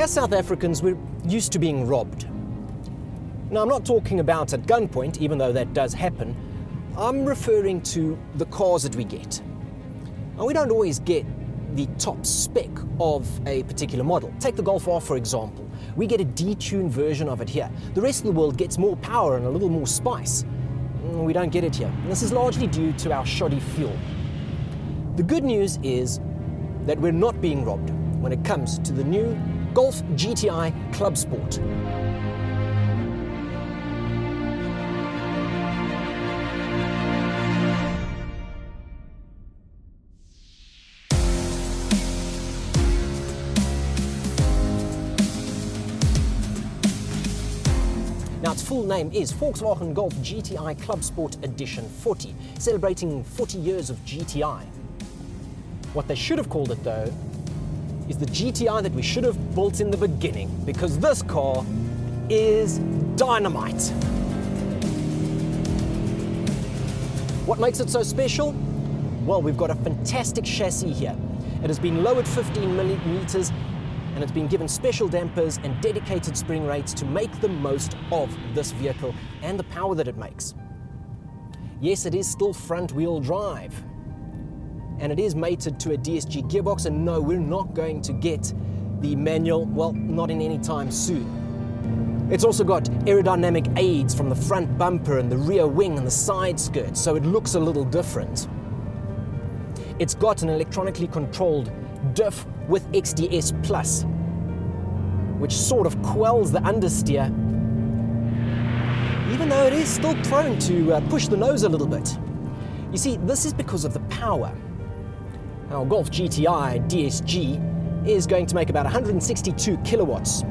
As South Africans, we're used to being robbed. Now, I'm not talking about at gunpoint, even though that does happen. I'm referring to the cars that we get. And we don't always get the top spec of a particular model. Take the Golf R, for example. We get a detuned version of it here. The rest of the world gets more power and a little more spice. We don't get it here. And this is largely due to our shoddy fuel. The good news is that we're not being robbed when it comes to the new Golf GTI Clubsport. Now, its full name is Volkswagen Golf GTI Clubsport Edition 40, celebrating 40 years of GTI. What they should have called it, though, is the GTI that we should have built in the beginning, because this car is dynamite. What makes it so special? Well, we've got a fantastic chassis here. It has been lowered 15 millimeters, and it's been given special dampers and dedicated spring rates to make the most of this vehicle and the power that it makes. Yes, it is still front-wheel drive, and it is mated to a DSG gearbox, and no, we're not going to get the manual, well, not in any time soon. It's also got aerodynamic aids from the front bumper and the rear wing and the side skirt, so it looks a little different. It's got an electronically controlled diff with XDS Plus, which sort of quells the understeer, even though it is still prone to push the nose a little bit. You see, this is because of the power. Our Golf GTI DSG is going to make about 162 kilowatts.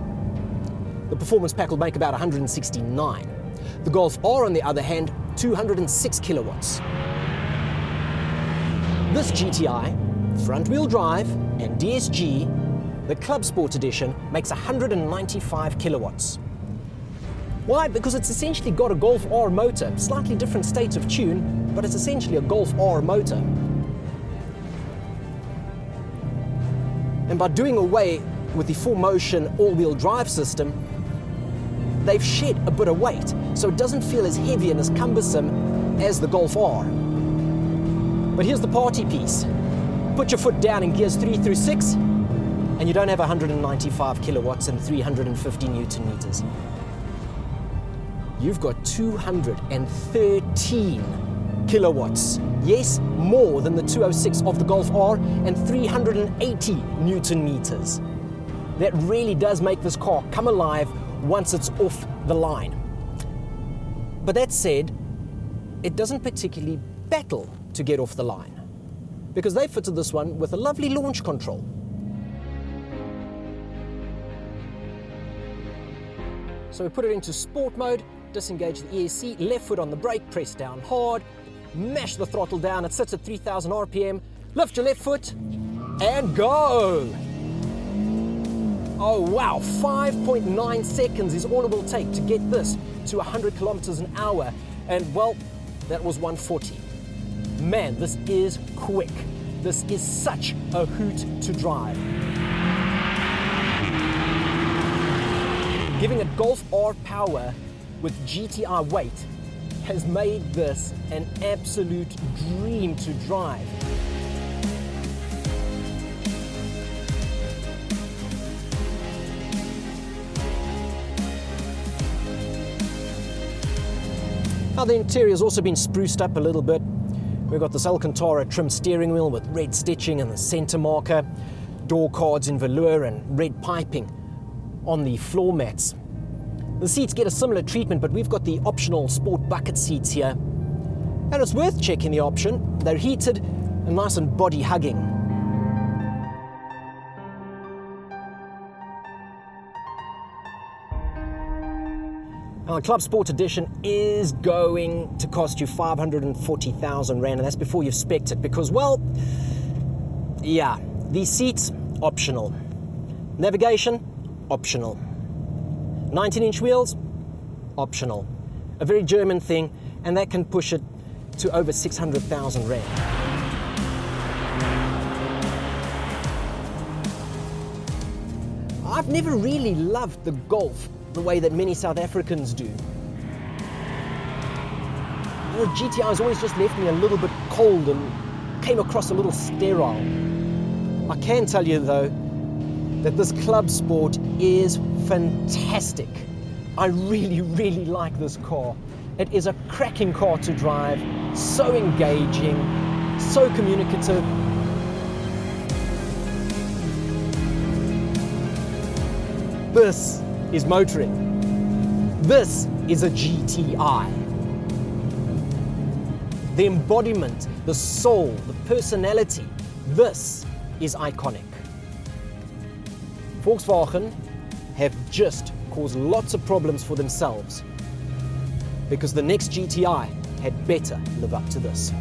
The performance pack will make about 169. The Golf R, on the other hand, 206 kilowatts. This GTI, front-wheel drive and DSG, the Clubsport Edition, makes 195 kilowatts. Why? Because it's essentially got a Golf R motor, slightly different state of tune, but it's essentially a Golf R motor. And by doing away with the 4-motion all-wheel drive system, they've shed a bit of weight, so it doesn't feel as heavy and as cumbersome as the Golf R. But here's the party piece. Put your foot down in gears 3 through 6, and you don't have 195 kilowatts and 350 newton meters. You've got 213 kilowatts. Yes, more than the 206 of the Golf R, and 380 newton meters. That really does make this car come alive once it's off the line. But that said, it doesn't particularly battle to get off the line, because they fitted this one with a lovely launch control. So we put it into sport mode, disengage the ESC, left foot on the brake, press down hard, mash the throttle down, it sits at 3,000 RPM, lift your left foot, and go! Oh wow, 5.9 seconds is all it will take to get this to 100 kilometers an hour, and well, that was 140. Man, this is quick. This is such a hoot to drive. Giving it Golf R power with GTI weight has made this an absolute dream to drive. Now the interior has also been spruced up a little bit. We've got this Alcantara trim steering wheel with red stitching and the center marker, door cards in velour and red piping on the floor mats. The seats get a similar treatment, but we've got the optional sport bucket seats here. And it's worth checking the option. They're heated and nice and body hugging. Now, the Clubsport Edition is going to cost you 540,000 Rand, and that's before you've spec'd it, because, well, yeah, these seats, optional. Navigation, optional. 19-inch wheels, optional. A very German thing, and that can push it to over 600,000 Rand. I've never really loved the Golf the way that many South Africans do. The GTI has always just left me a little bit cold and came across a little sterile. I can tell you though that this Clubsport is fantastic. I really, really like this car. It is a cracking car to drive, so engaging, so communicative. This is motoring. This is a GTI. The embodiment, the soul, the personality, this is iconic. Volkswagen have just caused lots of problems for themselves because the next GTI had better live up to this.